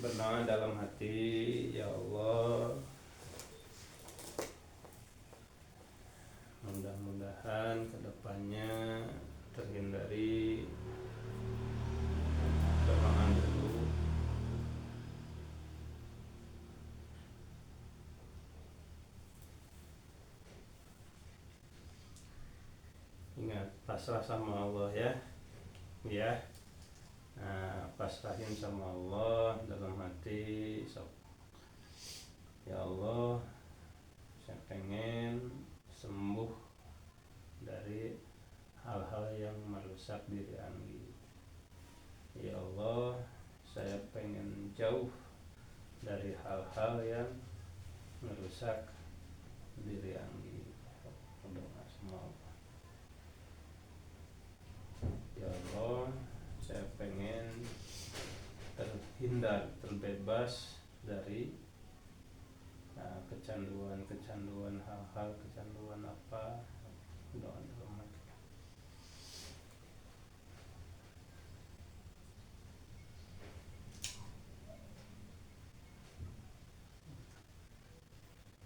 Berdoa dalam hati, ya Allah, mudah-mudahan kedepannya terhindari dorongan dulu. Ingat, pasrah sama Allah ya. Nah, pasrahin sama Allah dalam hati. Ya Allah, saya pengen sembuh dari hal-hal yang merusak diri Anggi. Ya Allah, saya pengen jauh dari hal-hal yang merusak diri Anggi. Berdoa sama Allah. Ya Allah, saya pengen terbebas dari kecanduan hal-hal, kecanduan apa, doa dalam hati.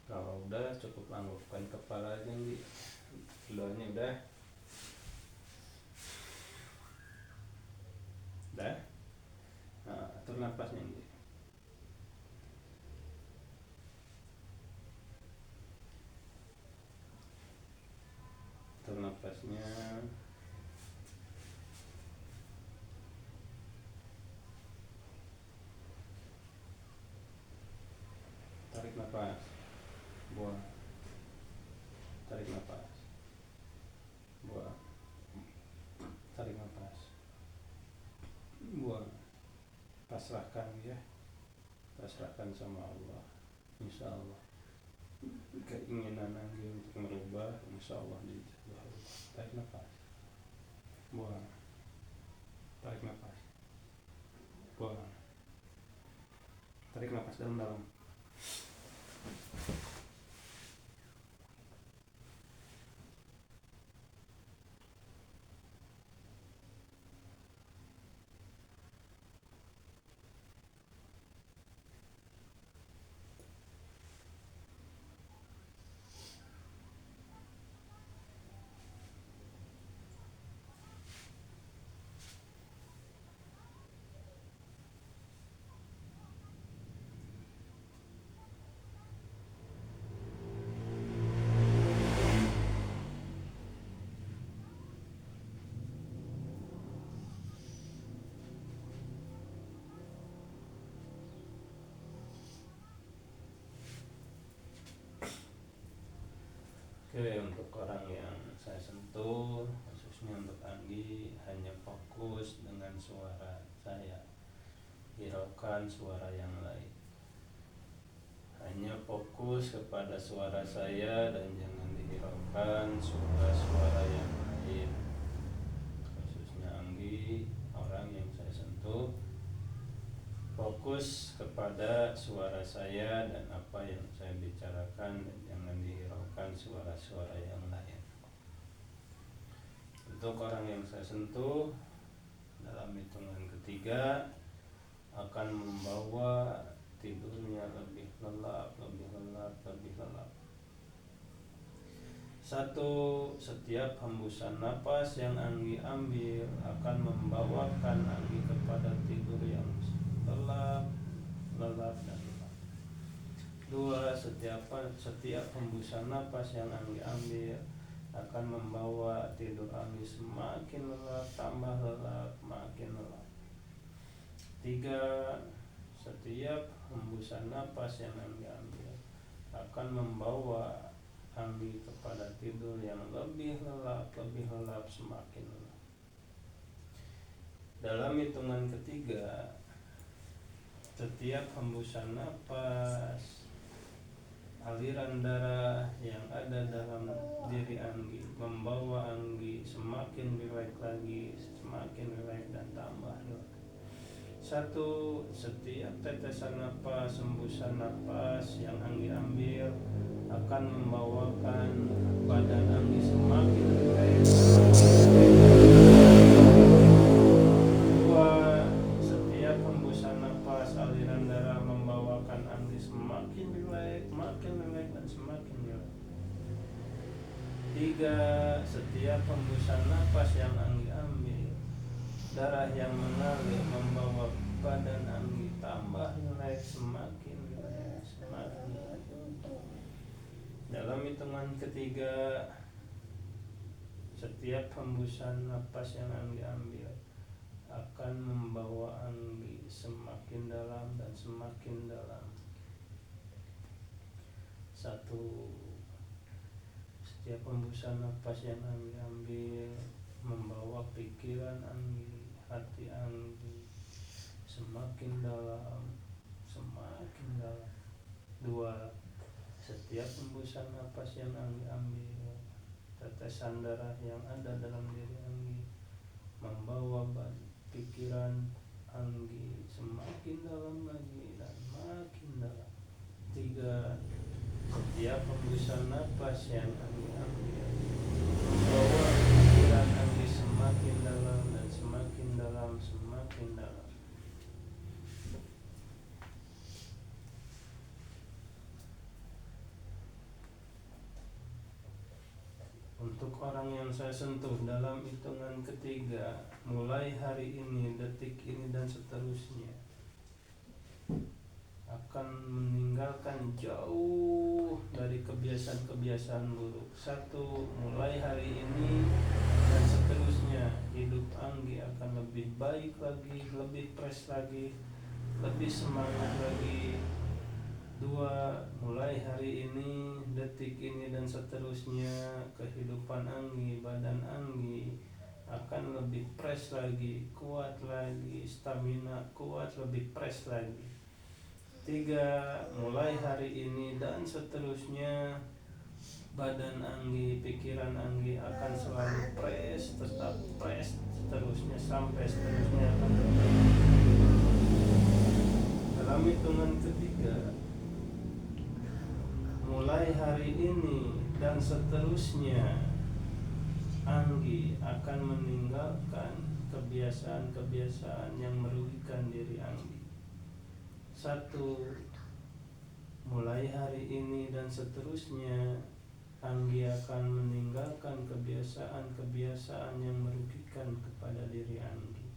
Kalau udah cukup anggukkan kepalanya di doanya udah. Nah, atur nafasnya nih. Atur nafasnya. Tarik nafas, buang. Tarik nafas, buang. Tarik nafas, buang. Pasrahkan ya, pasrahkan sama Allah. Insya Allah keinginan Anggi untuk merubah, insya Allah dijabah Allah. Tarik nafas, buang. Tarik nafas, buang. Tarik nafas dalam-dalam. Oke, untuk orang yang saya sentuh, khususnya untuk Anggi, hanya fokus dengan suara saya, hiraukan suara yang lain. Hanya fokus kepada suara saya dan jangan dihiraukan suara-suara yang lain. Khususnya Anggi, orang yang saya sentuh, fokus kepada suara saya dan apa yang saya bicarakan dan jangan dihiraukan suara-suara yang lain. Untuk orang yang saya sentuh, dalam hitungan ketiga akan membawa tidurnya lebih lelap. Satu, setiap hembusan napas yang Anggi ambil akan membawakan Anggi kepada tidur yang lelap dan lelap. Dua, setiap hembusan napas yang Anggi ambil akan membawa tidur Anggi semakin lelap, tambah lelap, makin lelap. Tiga, setiap hembusan napas yang Anggi ambil akan membawa Anggi kepada tidur yang lebih lelap, semakin lelap. Dalam hitungan ketiga, setiap hembusan napas, aliran darah yang ada dalam diri Anggi membawa Anggi semakin rileks lagi, semakin rileks dan tambah rileks. Satu, setiap tetesan napas, hembusan napas yang Anggi ambil akan membawakan badan Anggi semakin rileks. Dua, setiap hembusan napas, aliran darah yang mengalir membawa badan Anggi tambah rileks, semakin rileks, semakin rileks. Dalam hitungan ketiga, setiap hembusan napas yang Anggi ambil akan membawa Anggi semakin dalam dan semakin dalam. 1. Setiap hembusan napas yang Anggi ambil membawa pikiran Anggi, hati Anggi semakin dalam, semakin dalam. 2. Setiap hembusan napas yang Anggi ambil, tetesan darah yang ada dalam diri Anggi membawa pikiran Anggi semakin dalam lagi dan makin dalam. 3. Setiap hembusan napas yang Anggi ambil membawa pikiran Anggi semakin dalam dan semakin dalam, semakin dalam. Untuk orang yang saya sentuh dalam hitungan ketiga, mulai hari ini, detik ini dan seterusnya, akan meninggalkan jauh dari kebiasaan-kebiasaan buruk. 1. Mulai hari ini dan seterusnya, hidup Anggi akan lebih baik lagi, lebih fresh lagi, lebih semangat lagi. 2. Mulai hari ini, detik ini dan seterusnya, kehidupan Anggi, badan Anggi akan lebih fresh lagi, kuat lagi, stamina kuat, lebih fresh lagi. 3. Mulai hari ini dan seterusnya, badan Anggi, pikiran Anggi akan selalu fresh, tetap fresh, seterusnya sampai seterusnya akan tetap. Dalam hitungan ketiga, mulai hari ini dan seterusnya, Anggi akan meninggalkan kebiasaan-kebiasaan yang merugikan diri Anggi. 1. Mulai hari ini dan seterusnya, Anggi akan meninggalkan kebiasaan-kebiasaan yang merugikan kepada diri Anggi.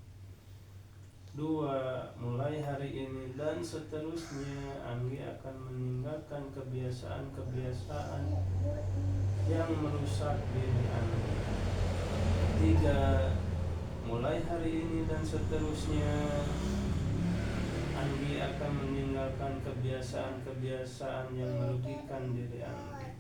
2. Mulai hari ini dan seterusnya, Anggi akan meninggalkan kebiasaan-kebiasaan yang merusak diri Anggi. 3. Mulai hari ini dan seterusnya, Anggi akan meninggalkan kebiasaan-kebiasaan yang merugikan diri Anggi.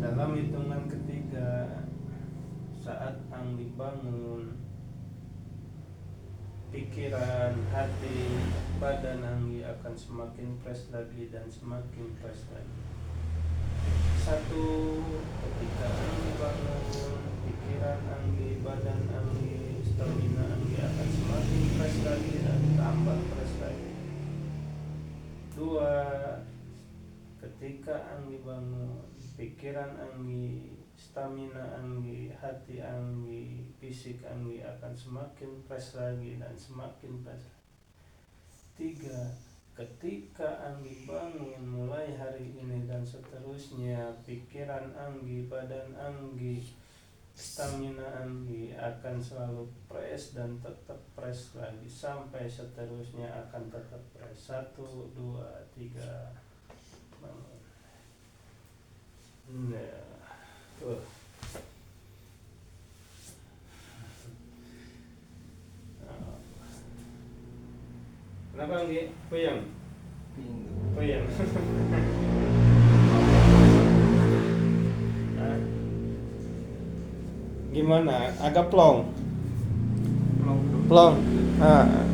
Dalam hitungan ketiga, saat Anggi bangun, pikiran, hati, badan Anggi akan semakin fresh lagi dan semakin fresh lagi. 1. Ketika Anggi bangun, pikiran Anggi, badan Anggi, stamina Anggi akan semakin fresh lagi dan tambah fresh lagi. 2. Ketika Anggi bangun, pikiran Anggi, stamina Anggi, hati Anggi, fisik Anggi akan semakin fresh lagi dan semakin fresh. 3. Ketika Anggi bangun mulai hari ini dan seterusnya, pikiran Anggi, badan Anggi, stamina Anggi akan selalu fresh dan tetap fresh lagi sampai seterusnya akan tetap fresh. 1, 2, 3, bangun. Kenapa Anggi? Puyeng? Pintu. Puyeng. Hah? Gimana? Agak plong. Plong. Plong. Ah.